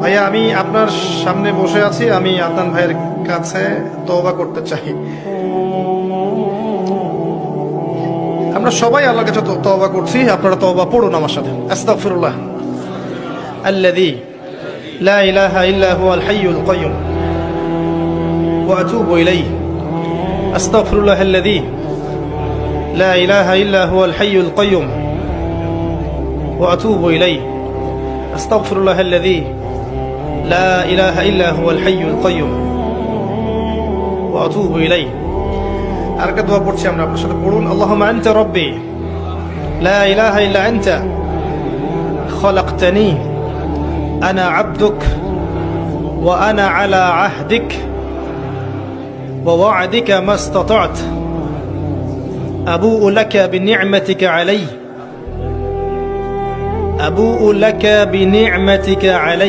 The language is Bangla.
ভাইয়া আমি আপনার সামনে বসে আছি, আমি আদনান ভাইয়ের কাছে তওবা করতে চাই। আমরা সবাই আল্লাহর কাছে তওবা করছি, আপনারা তওবা পড়ুন আমার সাথে। আস্তাগফিরুল্লাহ আল্লাযী লা ইলাহা ইল্লা হুয়াল হাইয়ুল কাইয়্যুম ওয়া আতুবু ইলাইহি। আস্তাগফিরুল্লাহ আল্লাযী লা ইলাহা ইল্লা হুয়াল হাইয়ুল কাইয়্যুম ওয়া আতুবু ইলাইহি। আস্তাগফিরুল্লাহ আল্লাযী লা ইলাহা ইল্লা হুয়াল হাইয়ুল কাইয়্যুম ওয়া আতুবু ইলাইহি। আরেকটা দোয়া পড়ছি আমরা, আপনার সাথে পড়ুন। আল্লাহুম্মা আনতা রাব্বি লা ইলাহা ইল্লা আনতা খালাকতানি আনা আবদুক ওয়া আনা আলা আহদিক ওয়া ওয়া'দিকা মাস্তাতা'ত আবু'ু লাকা বিনি'মাতিকা আলাইয়া আবু'ু লাকা বিনি'মাতিকা আলাইয়া